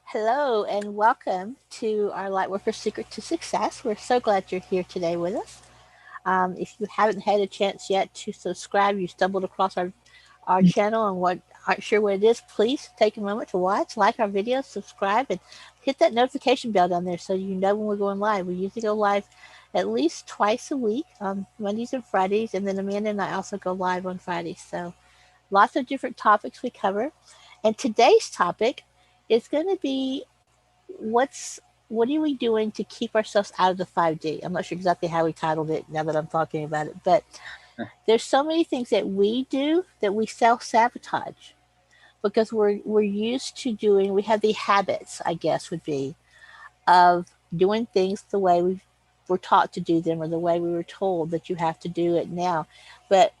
Hello and welcome to our Lightworker Secret to Success. We're so glad you're here today with us. If you haven't had a chance yet to subscribe, you stumbled across our channel and aren't sure what it is, please take a moment to watch, like our videos, subscribe, and hit that notification bell down there so you know when we're going live. We usually go live at least twice a week on Mondays and Fridays, and then Amanda and I also go live on Fridays. So lots of different topics we cover. And today's topic is going to be what's what are we doing to keep ourselves out of the 5D? I'm not sure exactly how we titled it now that I'm talking about it, but there's so many things that we do that we self-sabotage because we're used to doing. We have the habits, I guess, would be of doing things the way we were taught to do them or the way we were told that you have to do it now. But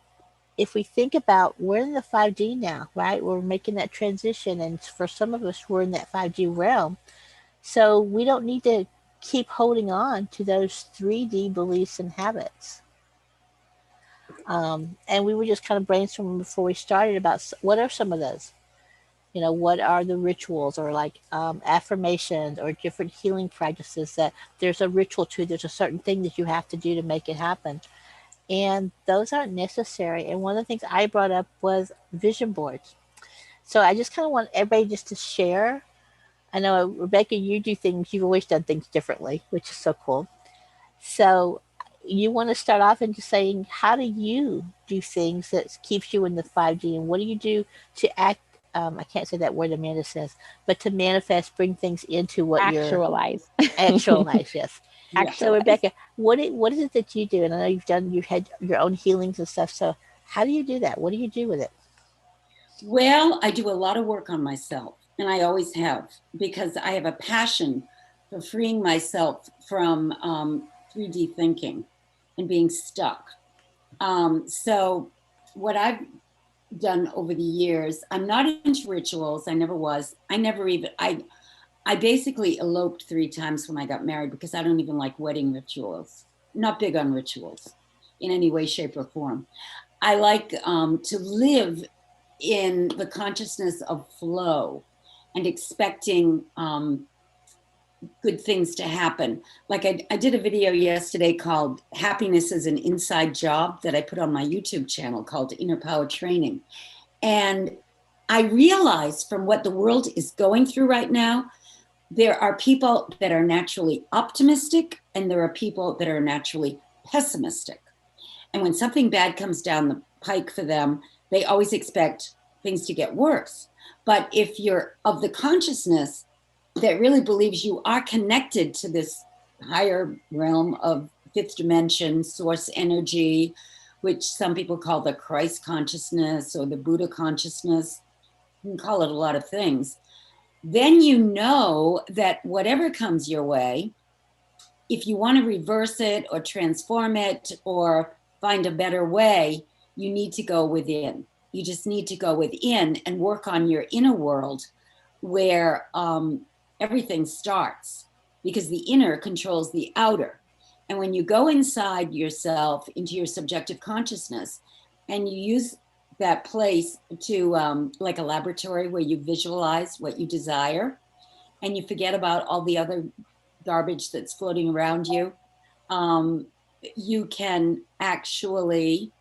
if we think about we're in the 5D now, right? We're making that transition, and for some of us, we're in that 5D realm. So we don't need to keep holding on to those 3D beliefs and habits. And we were just kind of brainstorming before we started about what are some of those. What are the rituals or like affirmations or different healing practices that there's a ritual to, there's a certain thing that you have to do to make it happen. And those aren't necessary. And one of the things I brought up was vision boards. So I just kind of want everybody just to share. I know, Rebecca, you do things, you've always done things differently, which is so cool. So you want to start off and just saying, how do you do things that keeps you in the 5D, and what do you do to act? I can't say that word Amanda says, but to manifest, bring things into what you're Actualize. actualize. Yes. Yeah. So Actualize. Rebecca, what is it that you do? And I know you've had your own healings and stuff. So how do you do that? What do you do with it? Well, I do a lot of work on myself, and I always have, because I have a passion for freeing myself from 3D thinking and being stuck. So, what I've done over the years, I'm not into rituals. I never was. I basically eloped 3 times when I got married because I don't even like wedding rituals. Not big on rituals in any way, shape, or form. I like to live in the consciousness of flow and expecting good things to happen. Like I did a video yesterday called Happiness is an Inside Job that I put on my YouTube channel called Inner Power Training. And I realized from what the world is going through right now, there are people that are naturally optimistic and there are people that are naturally pessimistic. And when something bad comes down the pike for them, they always expect things to get worse. But if you're of the consciousness that really believes you are connected to this higher realm of fifth dimension, source energy, which some people call the Christ consciousness or the Buddha consciousness, you can call it a lot of things, then you know that whatever comes your way, if you want to reverse it or transform it or find a better way, you need to go within. You just need to go within and work on your inner world where everything starts because the inner controls the outer. And when you go inside yourself into your subjective consciousness and you use that place to, like a laboratory where you visualize what you desire and you forget about all the other garbage that's floating around you, um, you can actually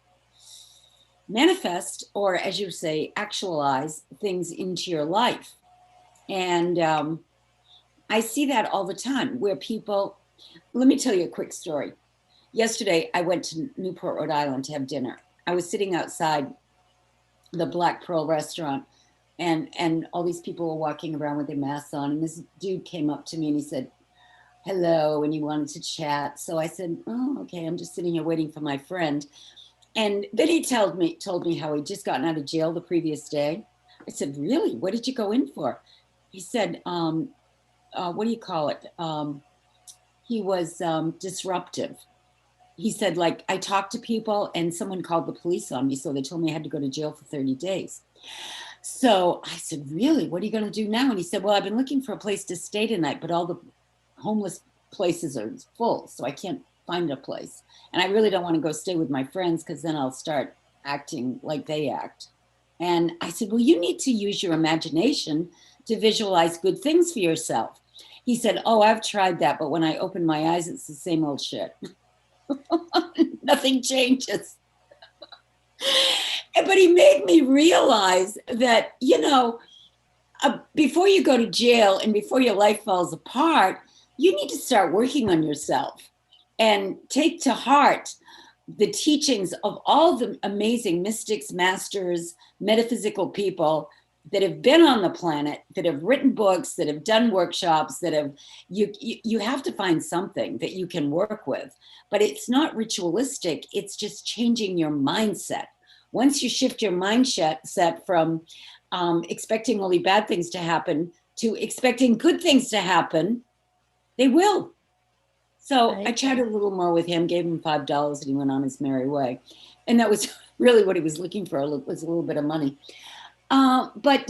manifest, or as you say, actualize things into your life. And I see that all the time where people, let me tell you a quick story. Yesterday, I went to Newport, Rhode Island to have dinner. I was sitting outside the Black Pearl restaurant, and all these people were walking around with their masks on. And this dude came up to me and he said, hello, and he wanted to chat. So I said, oh, okay, I'm just sitting here waiting for my friend. And then he told me how he'd just gotten out of jail the previous day. I said, really? What did you go in for? He said, what do you call it? He was disruptive. He said, like, I talked to people and someone called the police on me. So they told me I had to go to jail for 30 days. So I said, really? What are you going to do now? And he said, well, I've been looking for a place to stay tonight, but all the homeless places are full. So I can't find a place. And I really don't want to go stay with my friends because then I'll start acting like they act. And I said, well, you need to use your imagination to visualize good things for yourself. He said, oh, I've tried that, but when I open my eyes, it's the same old shit. Nothing changes. But he made me realize that, before you go to jail and before your life falls apart, you need to start working on yourself and take to heart the teachings of all the amazing mystics, masters, metaphysical people that have been on the planet, that have written books, that have done workshops, that have, you have to find something that you can work with. But it's not ritualistic, it's just changing your mindset. Once you shift your mindset from expecting only bad things to happen to expecting good things to happen, they will. So Right. I chatted a little more with him, gave him $5, and he went on his merry way. And that was really what he was looking for, was a little bit of money. But,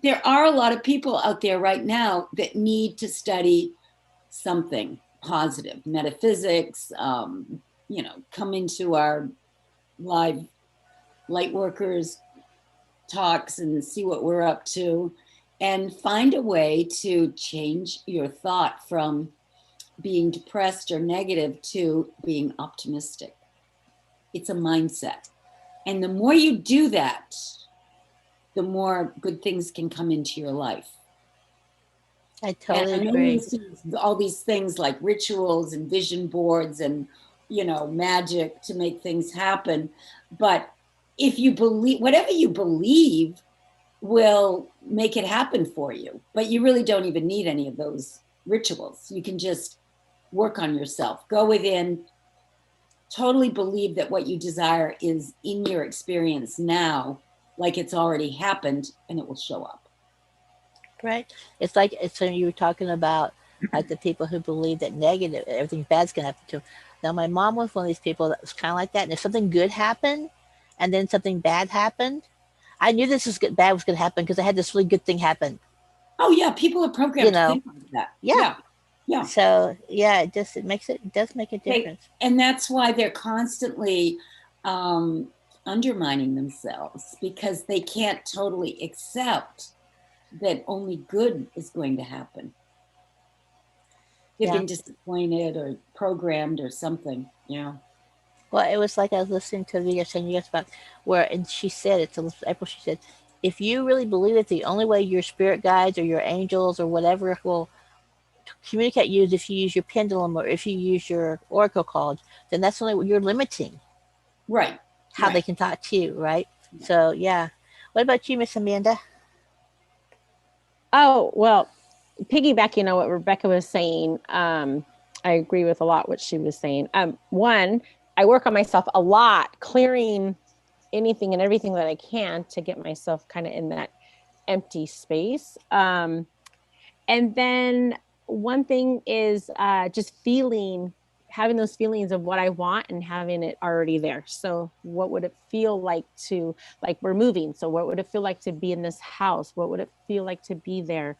there are a lot of people out there right now that need to study something positive, metaphysics, come into our live light workers talks and see what we're up to and find a way to change your thought from being depressed or negative to being optimistic. It's a mindset. And the more you do that, the more good things can come into your life. I totally and I know agree. you see all these things like rituals and vision boards and, magic to make things happen. But if you believe, whatever you believe will make it happen for you. But you really don't even need any of those rituals. You can just work on yourself, go within, totally believe that what you desire is in your experience now, like it's already happened, and it will show up. Right. It's like so you were talking about like the people who believe that negative everything bad's gonna happen to them. Now my mom was one of these people that was kind of like that, and if something good happened, and then something bad happened, I knew this was bad was gonna happen because I had this really good thing happen. Oh yeah, people are You programmed to know, think like that. yeah. Yeah, yeah. So yeah, it does make a difference. And that's why they're constantly um, undermining themselves, because they can't totally accept that only good is going to happen. They've Yeah. been disappointed or programmed or something. Yeah. Well, it was like I was listening to a video saying you guys about where, and she said it to April. She said, if you really believe that the only way your spirit guides or your angels or whatever will communicate you is if you use your pendulum or if you use your oracle cards, then that's only what you're limiting Right. how they Right. can talk to you, right? So yeah. What about you, Miss Amanda? Oh, well, piggybacking on what Rebecca was saying, I agree with a lot what she was saying. One, I work on myself a lot, clearing anything and everything that I can to get myself kind of in that empty space. And then one thing is just having those feelings of what I want and having it already there. So what would it feel like to, like we're moving. So what would it feel like to be in this house? What would it feel like to be there?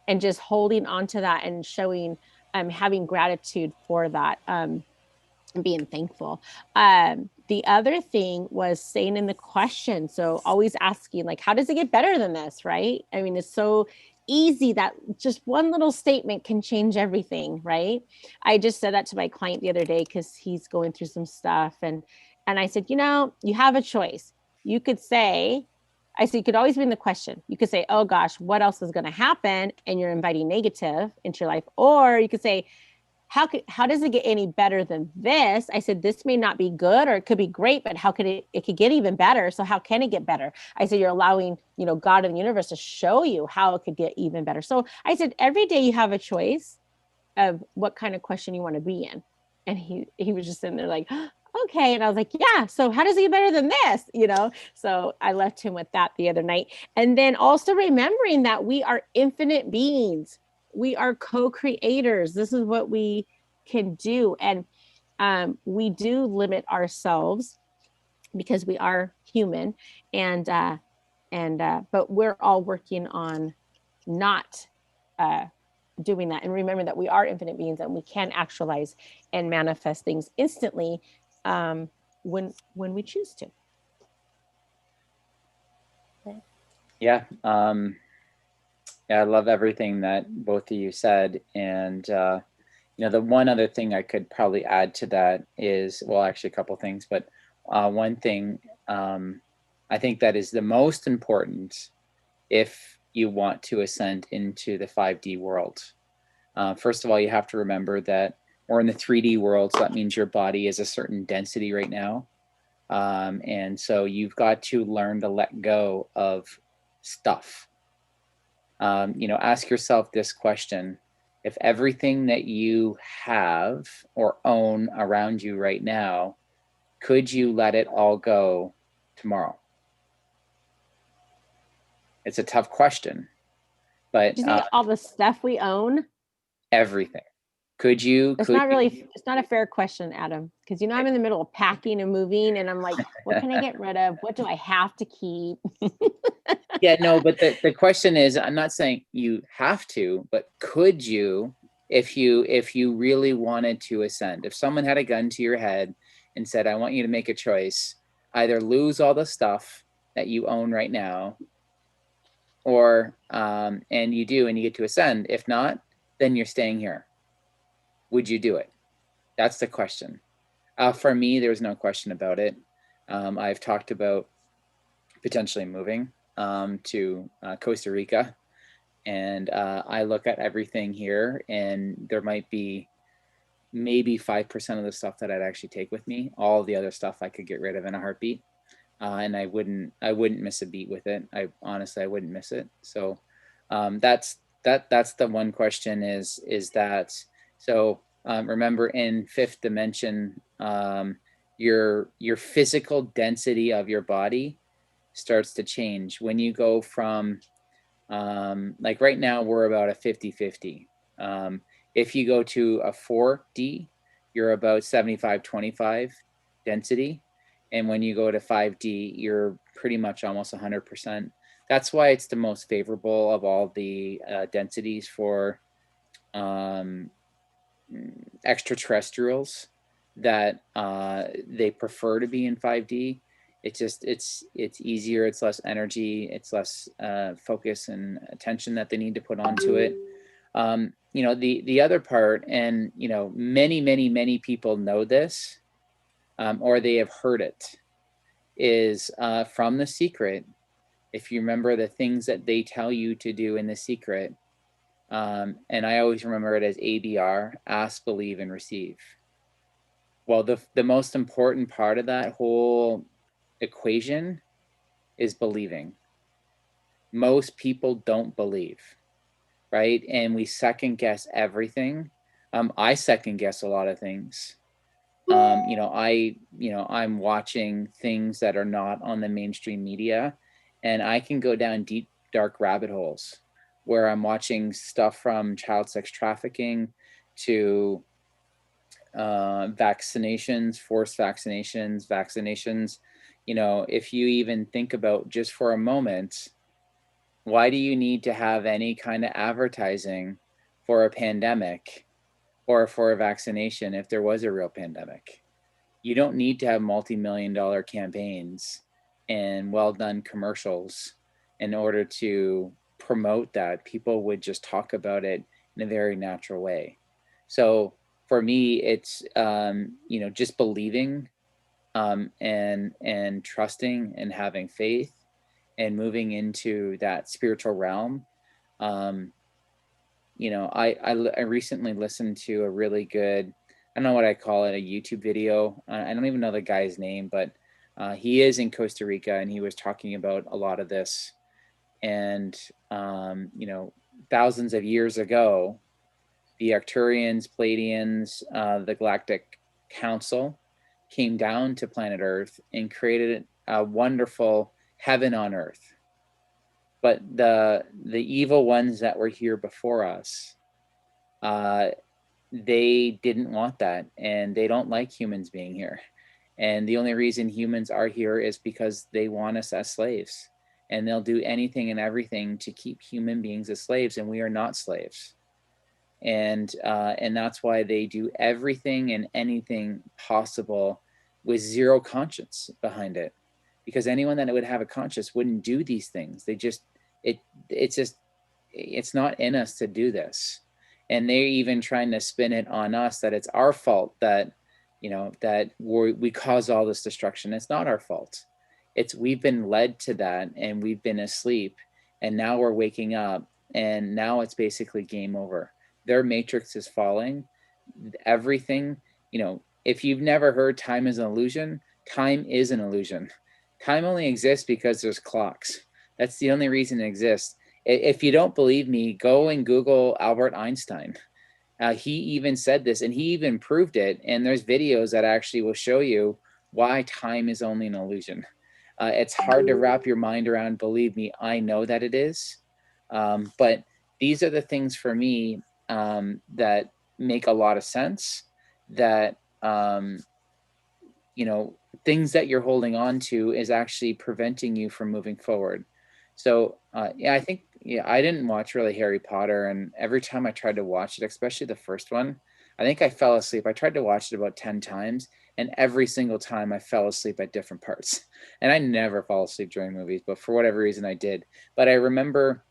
And just holding on to that and showing, having gratitude for that, and being thankful. The other thing was saying in the question. So always asking, like, how does it get better than this? Right. I mean, it's so easy that just one little statement can change everything. Right. I just said that to my client the other day because he's going through some stuff. And I said, you have a choice. You could say, I said, you could always be in the question. You could say, oh gosh, what else is going to happen? And you're inviting negative into your life. Or you could say, how does it get any better than this? I said, this may not be good or it could be great, but how could it could get even better. So how can it get better? I said, you're allowing, God and the universe to show you how it could get even better. So I said, every day you have a choice of what kind of question you want to be in. And he was just sitting there like, okay. And I was like, yeah, so how does it get better than this? So I left him with that the other night. And then also remembering that we are infinite beings. We are co-creators. This is what we can do. And we do limit ourselves because we are human. And but we're all working on not doing that. And remember that we are infinite beings and we can actualize and manifest things instantly when we choose to. Yeah. Yeah, I love everything that both of you said. And, the one other thing I could probably add to that is, well, actually a couple things, but one thing I think that is the most important if you want to ascend into the 5D world. First of all, you have to remember that we're in the 3D world, so that means your body is a certain density right now. And so you've got to learn to let go of stuff. Ask yourself this question. If everything that you have or own around you right now, could you let it all go tomorrow? It's a tough question, but Do you think all the stuff we own? Everything. Could you? It's not a fair question, Adam, because I'm in the middle of packing and moving, and I'm like, what can I get rid of? What do I have to keep? Yeah, no, but the question is, I'm not saying you have to, but could you, if you really wanted to ascend, if someone had a gun to your head and said, I want you to make a choice, either lose all the stuff that you own right now, or and you do, and you get to ascend. If not, then you're staying here. Would you do it? That's the question. For me, there's no question about it. I've talked about potentially moving to Costa Rica, and I look at everything here, and there might be maybe 5% of the stuff that I'd actually take with me. All the other stuff I could get rid of in a heartbeat, and I wouldn't miss a beat with it. I honestly wouldn't miss it. So that's the one question is that. So remember, in fifth dimension, your physical density of your body starts to change when you go from like right now we're about a 50-50. If you go to a 4D, you're about 75-25 density, and when you go to 5D, you're pretty much almost 100%. That's why it's the most favorable of all the densities for extraterrestrials, that they prefer to be in 5D. It's easier, it's less energy, it's less focus and attention that they need to put onto it. The other part, and many people know this, or they have heard it, is from The Secret. If you remember the things that they tell you to do in The Secret, and I always remember it as ABR: ask, believe, and receive. Well, the most important part of that whole equation is believing. Most people don't believe, right? And we second guess everything. I second guess a lot of things. I'm watching things that are not on the mainstream media, and I can go down deep, dark rabbit holes where I'm watching stuff from child sex trafficking to vaccinations, forced vaccinations. If you even think about just for a moment, why do you need to have any kind of advertising for a pandemic or for a vaccination if there was a real pandemic? You don't need to have multi-million-dollar campaigns and well-done commercials in order to promote that. People would just talk about it in a very natural way. So for me, it's just believing and trusting and having faith and moving into that spiritual realm. I recently listened to a really good, I don't know what I call it, a YouTube video. I don't even know the guy's name, but he is in Costa Rica, and he was talking about a lot of this. And thousands of years ago, the Arcturians, Pleiadians, the Galactic Council came down to planet Earth and created a wonderful heaven on Earth. But the evil ones that were here before us, they didn't want that, and they don't like humans being here. And the only reason humans are here is because they want us as slaves, and they'll do anything and everything to keep human beings as slaves, and we are not slaves. And that's why they do everything and anything possible with zero conscience behind it, because anyone that would have a conscience wouldn't do these things. They just it's just, it's not in us to do this. And they're even trying to spin it on us that it's our fault that, you know, that we cause all this destruction. It's not our fault. It's, we've been led to that, and we've been asleep, and now we're waking up, and now it's basically game over. Their matrix is falling. Everything, you know, if you've never heard time is an illusion, time is an illusion. Time only exists because there's clocks. That's the only reason it exists. If you don't believe me, go and Google Albert Einstein. He even said this, and he even proved it. And there's videos that actually will show you why time is only an illusion. It's hard to wrap your mind around. Believe me, I know that it is. But these are the things for me that make a lot of sense. That you know, things that you're holding on to is actually preventing you from moving forward. So yeah, I think, yeah, I didn't watch really Harry Potter, and every time I tried to watch it, especially the first one, I think I fell asleep. I tried to watch it about 10 times, and every single time I fell asleep at different parts. And I never fall asleep during movies, but for whatever reason I did. But I remember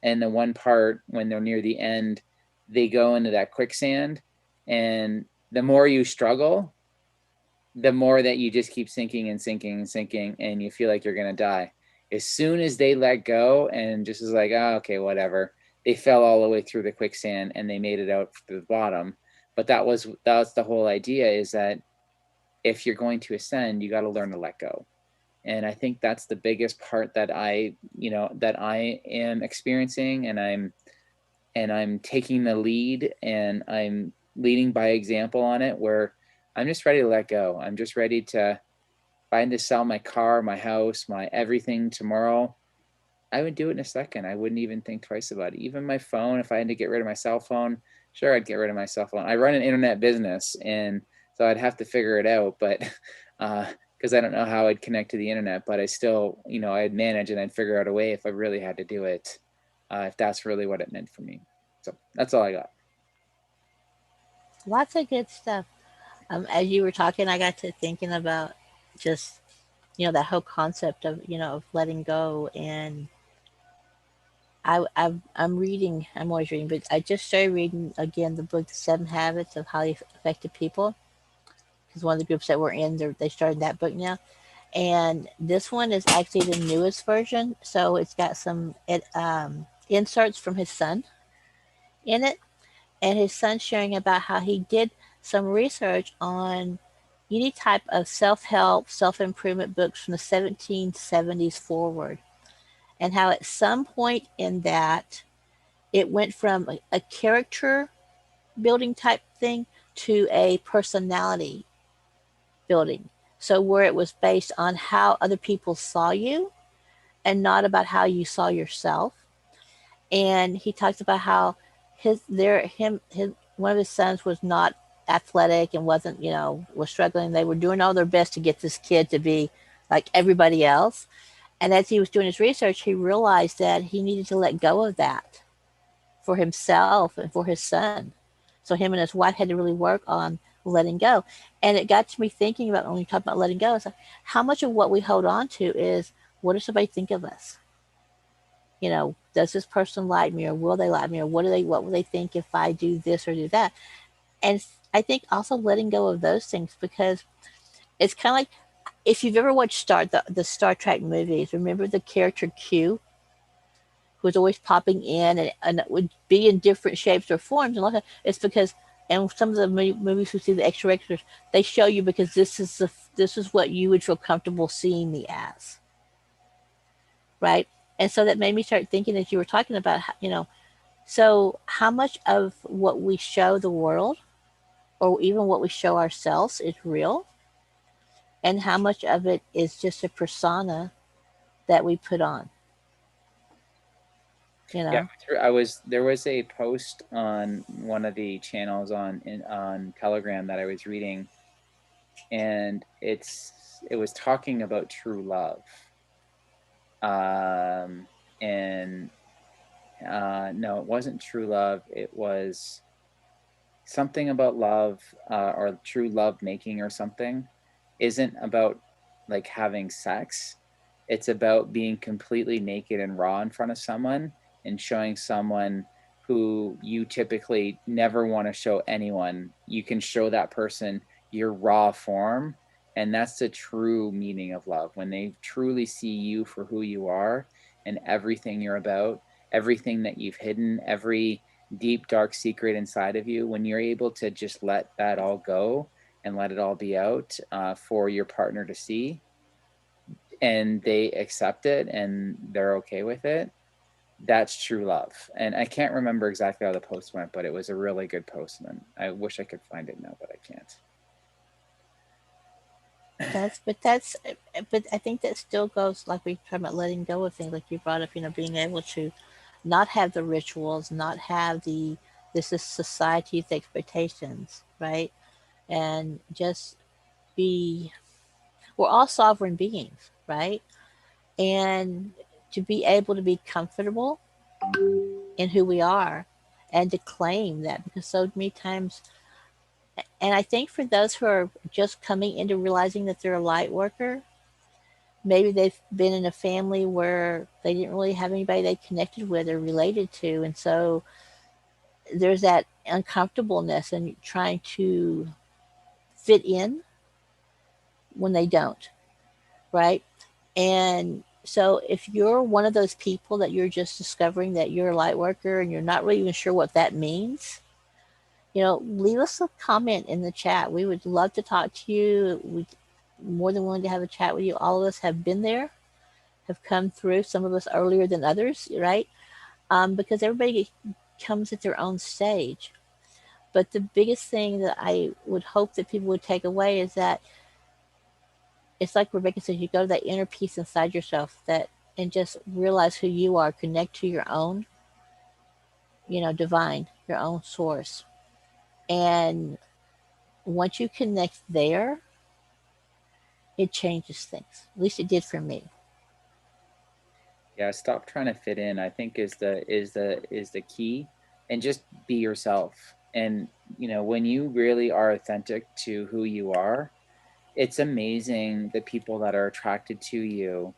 in the one part when they're near the end, they go into that quicksand, and the more you struggle, the more that you just keep sinking and sinking and sinking, and you feel like you're going to die. As soon as they let go and just is like, oh, okay, whatever, they fell all the way through the quicksand and they made it out to the bottom. But that was the whole idea, is that if you're going to ascend, you got to learn to let go. And I think that's the biggest part that I am experiencing, and I'm taking the lead, and I'm leading by example on it, where I'm just ready to let go. I'm just ready to, if I had to sell my car, my house, my everything tomorrow, I would do it in a second. I wouldn't even think twice about it. Even my phone, if I had to get rid of my cell phone, sure, I'd get rid of my cell phone. I run an internet business, and so I'd have to figure it out, but because I don't know how I'd connect to the internet, but I still, you know, I'd manage, and I'd figure out a way if I really had to do it, if that's really what it meant for me. So that's all I got. Lots of good stuff. As you were talking, I got to thinking about just, that whole concept of, of letting go. And I'm reading, I'm always reading, but I just started reading again the book, The Seven Habits of Highly Effective People, because one of the groups that we're in, they started that book now. And this one is actually the newest version. So it's got some inserts from his son in it. And his son sharing about how he did some research on any type of self-help, self-improvement books from the 1770s forward, and how at some point in that it went from a character building type thing to a personality building. So where it was based on how other people saw you and not about how you saw yourself. And he talks about how his one of his sons was not athletic and wasn't, was struggling. They were doing all their best to get this kid to be like everybody else. And as he was doing his research, he realized that he needed to let go of that for himself and for his son. So him and his wife had to really work on letting go. And it got to me thinking about, when we talk about letting go, it's like, how much of what we hold on to is, what does somebody think of us? Does this person like me, or will they like me, or what will they think if I do this or do that? And I think also letting go of those things, because it's kind of like, if you've ever watched the Star Trek movies, remember the character Q, who was always popping in, and it would be in different shapes or forms, and it's because, and some of the movies we see the extras, they show you because this is what you would feel comfortable seeing me as, right? And so that made me start thinking, as you were talking about, so how much of what we show the world, or even what we show ourselves, is real, and how much of it is just a persona that we put on. Yeah, there was a post on one of the channels on Telegram that I was reading, and it was talking about true love. And no, it wasn't true love. It was something about love, or true love making, or something. Isn't about like having sex. It's about being completely naked and raw in front of someone and showing someone who you typically never want to show anyone. You can show that person your raw form. And that's the true meaning of love. When they truly see you for who you are and everything you're about, everything that you've hidden, every deep, dark secret inside of you, when you're able to just let that all go and let it all be out for your partner to see, and they accept it and they're okay with it, that's true love. And I can't remember exactly how the post went, but it was a really good post. And I wish I could find it now, but I can't. But I think that still goes, like we talk about letting go of things, like you brought up, being able to not have the rituals, not have this is society's expectations, right? And just we're all sovereign beings, right? And to be able to be comfortable in who we are and to claim that, because so many times, and I think for those who are just coming into realizing that they're a light worker, maybe they've been in a family where they didn't really have anybody they connected with or related to. And so there's that uncomfortableness and trying to fit in when they don't, right? And so if you're one of those people that you're just discovering that you're a light worker and you're not really even sure what that means, leave us a comment in the chat. We would love to talk to you. We more than willing to have a chat with you. All of us have been there, have come through, some of us earlier than others, right? Because everybody comes at their own stage. But the biggest thing that I would hope that people would take away is that it's like Rebecca says, you go to that inner peace inside yourself and just realize who you are, connect to your own, divine, your own source. And once you connect there, it changes things. At least it did for me. Yeah, stop trying to fit in, I think is the key, and just be yourself. And when you really are authentic to who you are, it's amazing the people that are attracted to you.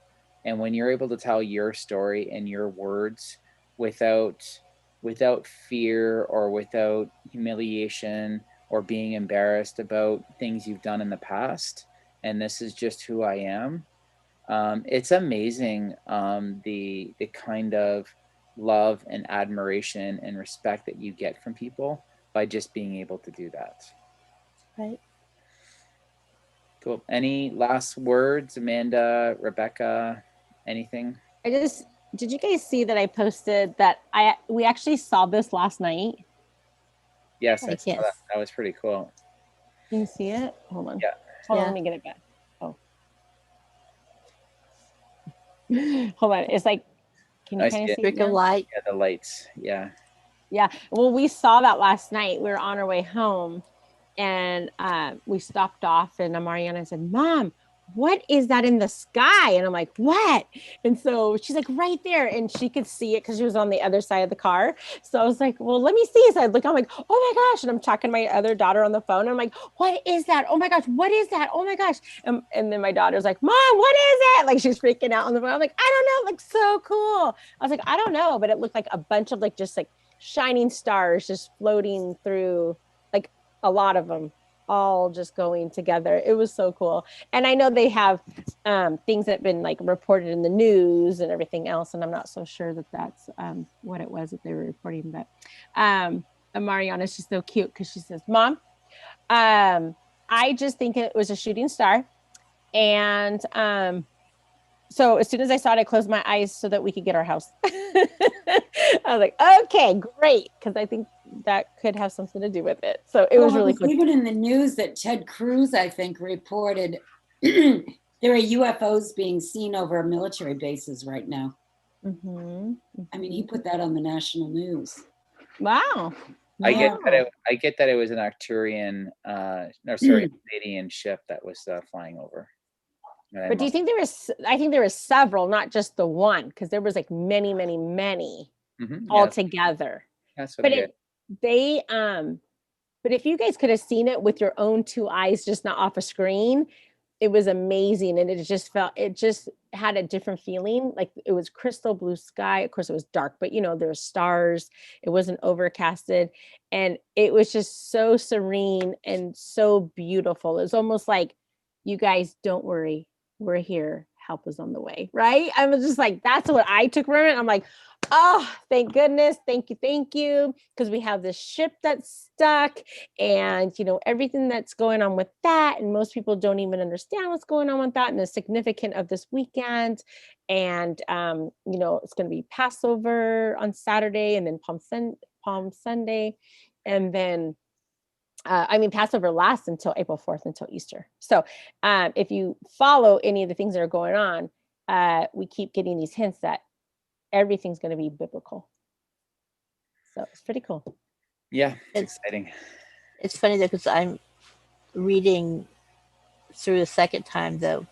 And when you're able to tell your story in your words without fear or without humiliation or being embarrassed about things you've done in the past, and this is just who I am, it's amazing the kind of love and admiration and respect that you get from people by just being able to do that. Right. Cool. Any last words, Amanda, Rebecca, anything? Did you guys see that I posted that we actually saw this last night? Yes, I saw that. That was pretty cool. Can you see it? Hold on. Yeah. Hold on, let me get it back. Oh. Hold on. It's like, can you kind of see it? Of light. Yeah, the lights. Yeah. Yeah. Well, we saw that last night. We were on our way home and we stopped off and Mariana said, Mom, what is that in the sky? And I'm like, what? And so she's like, right there. And she could see it because she was on the other side of the car. So I was like, well, let me see. So I look, I'm like, oh my gosh. And I'm talking to my other daughter on the phone. And I'm like, what is that? Oh my gosh, what is that? Oh my gosh. And then my daughter's like, Mom, what is it? Like she's freaking out on the phone. I'm like, I don't know. It looks so cool. I was like, I don't know. But it looked like a bunch of like just like shining stars just floating through, like a lot of them all just going together. It was so cool. And I know they have things that have been like reported in the news and everything else. And I'm not so sure that that's what it was that they were reporting. But Mariana's just so cute because she says, Mom, I just think it was a shooting star. And so as soon as I saw it, I closed my eyes so that we could get our house. I was like, okay, great. Because I think that could have something to do with it. So it was really cool. Even in the news that Ted Cruz, I think, reported there are UFOs being seen over military bases right now. Mm-hmm. I mean, he put that on the national news. Wow. I get that it was an Arcturian, Canadian ship that was flying over. But do you think I think there was several, not just the one, because there was like many, many, many all together. That's what but if you guys could have seen it with your own two eyes, just not off a screen, it was amazing. And it just had a different feeling. Like it was crystal blue sky. Of course it was dark, but there's stars. It wasn't overcasted. And it was just so serene and so beautiful. It was almost like, you guys, don't worry, we're here. Help is on the way. Right. I was just like, that's what I took from it. I'm like, oh, thank goodness. Thank you. Because we have this ship that's stuck and, everything that's going on with that. And most people don't even understand what's going on with that and the significance of this weekend. And, it's going to be Passover on Saturday and then Palm Sunday. And then, Passover lasts until April 4th, until Easter. So if you follow any of the things that are going on, we keep getting these hints that everything's going to be biblical. So it's pretty cool. Yeah, it's exciting. It's funny though, because I'm reading through the second time the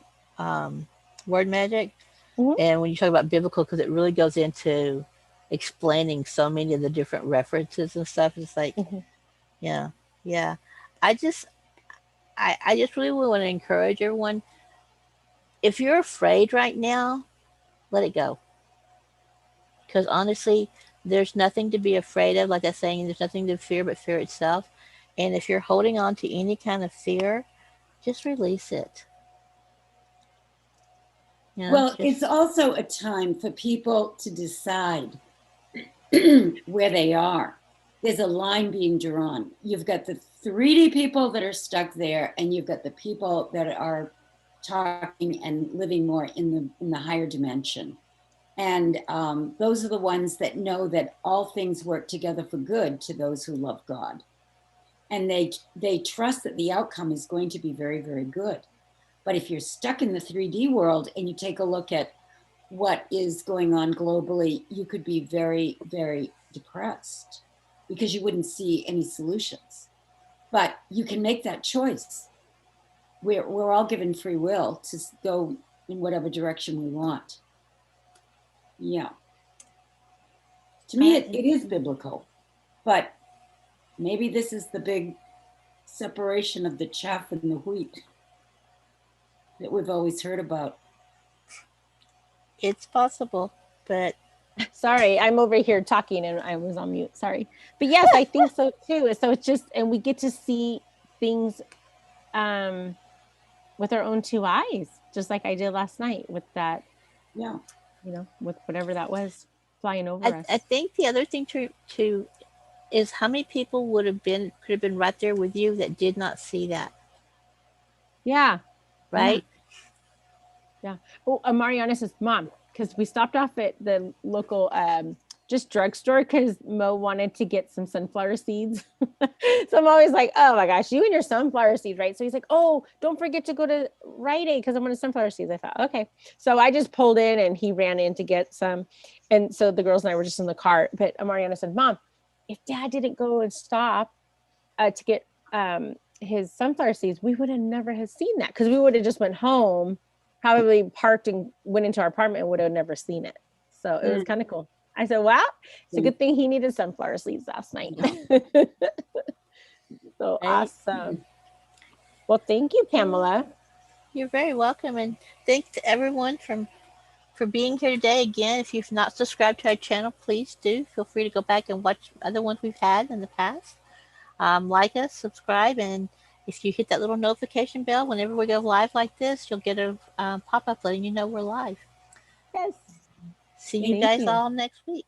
word magic. Mm-hmm. And when you talk about biblical, because it really goes into explaining so many of the different references and stuff, it's like, mm-hmm. Yeah. I just really want to encourage everyone. If you're afraid right now, let it go. Because honestly, there's nothing to be afraid of. Like I'm saying, there's nothing to fear but fear itself. And if you're holding on to any kind of fear, just release it. It's also a time for people to decide where they are. There's a line being drawn. You've got the 3D people that are stuck there, and you've got the people that are talking and living more in the higher dimension. And those are the ones that know that all things work together for good to those who love God. And they trust that the outcome is going to be very, very good. But if you're stuck in the 3D world and you take a look at what is going on globally, you could be very, very depressed because you wouldn't see any solutions. But you can make that choice. We're all given free will to go in whatever direction we want. Yeah. To me, it is biblical, but maybe this is the big separation of the chaff and the wheat that we've always heard about. It's possible, but sorry, I'm over here talking and I was on mute. Sorry. But yes, I think so too. So it's just, and we get to see things with our own two eyes, just like I did last night with that, with whatever that was flying over us. I think the other thing to is how many people could have been right there with you that did not see that. Yeah. Right? Yeah. Oh, Mariana says, Mom, because we stopped off at the local just drugstore because Mo wanted to get some sunflower seeds. So I'm always like, oh my gosh, you and your sunflower seeds, right? So he's like, oh, don't forget to go to Rite Aid because I'm going to sunflower seeds. I thought, okay. So I just pulled in and he ran in to get some. And so the girls and I were just in the car. But Mariana said, Mom, if Dad didn't go and stop to get his sunflower seeds, we would have never have seen that because we would have just went home, probably parked and went into our apartment and would have never seen it. So it was kind of cool. I said, wow, it's a good thing he needed sunflower seeds last night. So awesome. Well, thank you, Pamela. You're very welcome. And thanks to everyone for being here today. Again, if you've not subscribed to our channel, please do. Feel free to go back and watch other ones we've had in the past. Like us, subscribe, and if you hit that little notification bell, whenever we go live like this, you'll get a pop-up letting you know we're live. Yes. See you guys all next week.